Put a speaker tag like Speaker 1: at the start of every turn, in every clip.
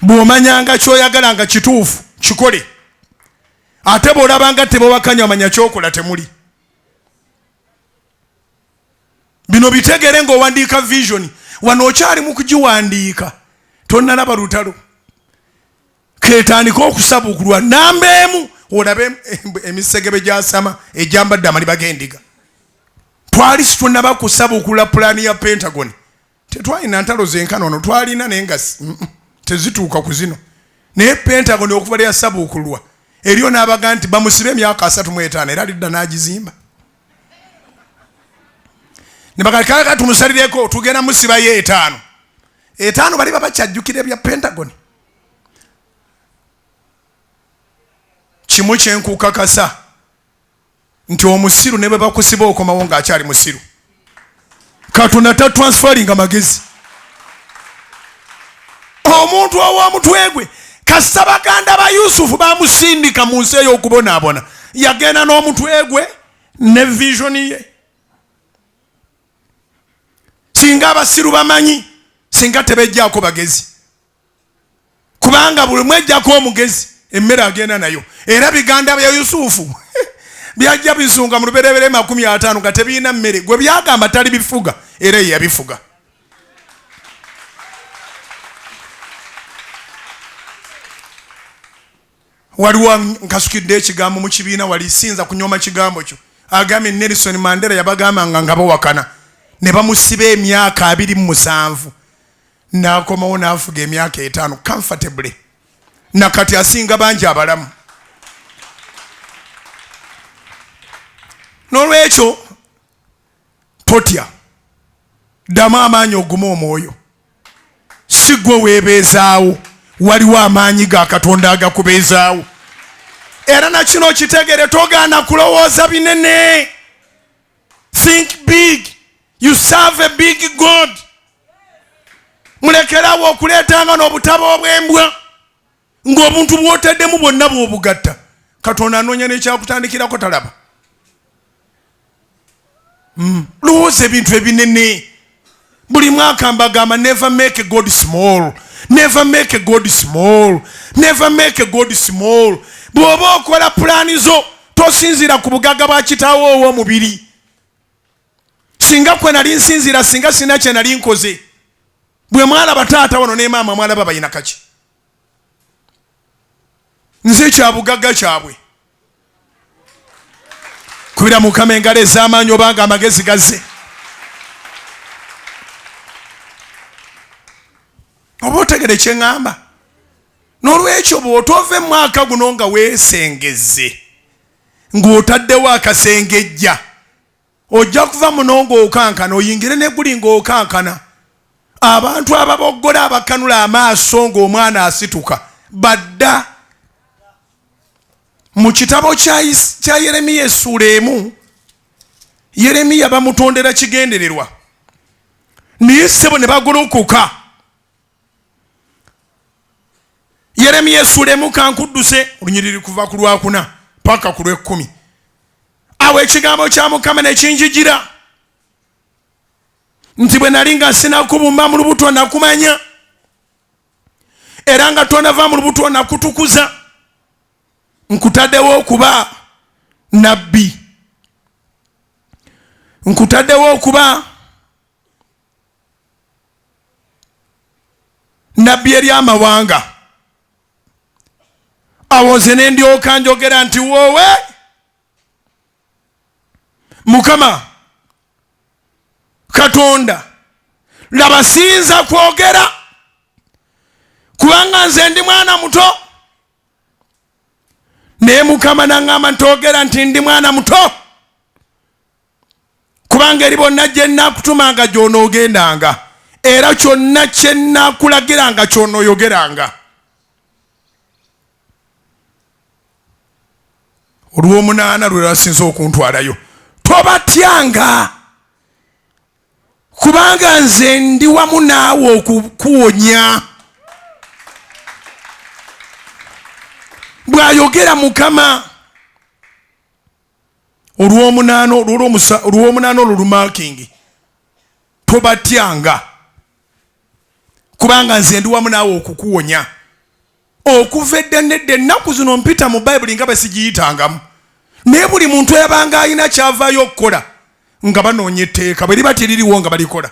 Speaker 1: bw'omanyanga kyoyagala nga kituufu kikole ate bw'olabanga tebawakanya omanya kyokola temuli. Bino bitegere ng'owandiika vision wano okyali mu kugiwandiika tonnalaba lutalo ketandika okusabukulwa namba emu olabe emisegebe gyasama ejambadde amaliba g'endiga. Twali situnnaba kusabukula pulaani ya Pentagon tetwalina ntalo zenkano ono twalina naye nga tezituuka ku zino naye Pentagon okuva lya sabukulwa eriyo n'abaga nti bamusibe emyaka 35 era lidda n'agizimba ne bakakaka tumusalireko tugenda musibayo 5 bali babakyajjukira ebya Pentagon. Kimu kyenkukakasa nti omusiru ne bwe bakusiba okomawo ng'akyali musiru. Katonda ta transferring amagezi. Omuntu ow'omutwe gwe kasita baganda ba Yusufu bamusindika mu nsi ey'okubonaabona yagenda n'omutwe gwe ne vision ye. Singa abasiru bamanyi singa tebejjaako bagezi kubanga buli mwejjako omugezi emmere agenda nayo era biganda bya Yusufu byajja bisunga mu luberebere 50 nga tebiina mmere gwe byagamba tali bifuga era yabifuga. Waliwo nkasukidde ekigambo mu kibiina wali sinza kunyoma kigambo kyo agambye Nelson Mandela yabagambanga nga bawakana ne bamusiba emyaka 27 n'akomawo n'afuga emyaka 5 comfortably nakati asinga bangi abalamu. N'olwekyo potya ddamu amaanyi oguma omwoyo si gwe weebeezaawo waliwo amaanyi ga Katonda agakubeezaawo era na kino kitegere togaana kulowooza binene. Think big. You serve a big God. Mulekerawo okuleetanga n'obutabo obw'embwa ng'obuntu bw'oteddemu bwonna bw'obugatta Katonda anoonya n'ekyakutandikirako talaba. Lowooza ebintu ebinene. Buli mwaka mbagamba never make God small. Never make God small. Never make God small. Bw'oba okola pulaani zo tosinzira ku bugagga bwa kitaawo ow'omubiri. Singa kwe nali nsinzira singa sina kye nali nkoze bwe mwalaba taata wano ne maama mwalaba bayina kaki nze kya bugagga kyabwe kubira Mukama engalo ez'amaanyi obanga amagezi gazze. Oba otegere kye ŋŋamba. N'olwekyo bw'otove mu mwaka guno nga weesengezze ng'otaddewo akasengejja ojja kuva muno ng'okankana oyingire ne guli ng'okankana. Abantu ababoggola abakanula amaaso ng'omwana asituka badda. Mu kitabo kya Yeremiya essuula 1 Yeremiya bamutondera kigendererwa naye ssebo ne bagolokoka. Yeremiya essuula 1 kankudduse olunyiriri kuva ku Lwakuna paka ku Lw'ekkumi. Awo ekigambo kya Mukama ne kinjijira nti bwe nali nga sinakubumba mu lubuto nakumanya era nga tonava mu lubuto nakutukuza nkutaddewo okuba nabbi. Nkutaddewo okuba nabbi eri amawanga. Awo nze ne ndyoka njogera nti woowe Mukama Katonda laba siyinza kwogera kubanga nze ndi mwana muto. Naye Mukama n'aŋŋamba ntogera nti ndi mwana muto kubanga eri bonna gye nnakutumanga gy'onoogendanga era kyonna kye nnaakulagiranga ky'onooyogeranga. Olw'omunaana lwe lwasinze okuntwalayo. Tobatyanga kubanga nze ndi wamu naawe okukuwonya. Bw'ayogera Mukama. Olw'omunaana olulumakingi tobatyanga kubanga nze ndi wamu naawe okukuwonya. okuva edda nedda ennaku zino mpita mu bayibuli nga bwe sigiyitangamu naye buli muntu yabanga alina kyavaayo okukola nga banoonya etteeka bwe liba teririwo nga balikola.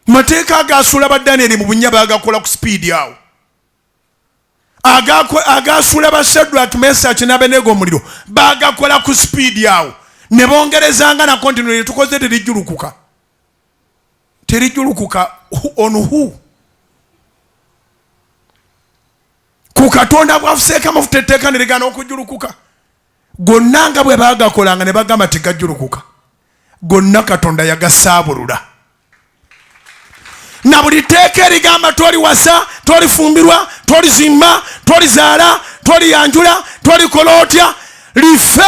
Speaker 1: Mateeka agasuula ba Danyeri mu bunnya baagakola ku sipiidi awo, agasuula ba Shadraki, Mesaki n'Abenego omuliro baagakola ku sipiidi awo, ne bongerezanga na kontinu lye tukoze terijjulukuka. Terijjulukuka on who? Ku Katonda bw'afuseeko amafuta etteeka ne ligaana okujjulukuka. Gonna nga bwe baagakolanga ne bagamba tegajjulukuka, gonna Katonda yagasaabulula. Na buli tteeka erigamba toli wasa, toli fumbirwa, toli zimba, toli zaala, toli yanjula, toli kola otya, life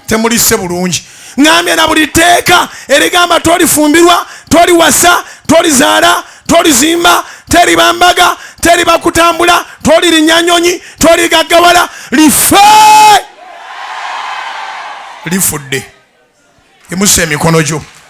Speaker 1: temulisse bulungi. Ngambye na buli tteeka erigamba toli fumbirwa, toli wasa, toli zaala, toli zimba, teri bambaga, teri bakutambula, toli linyanyonyi, toli gaggawala, life lifudde. Emusse emikono gyo.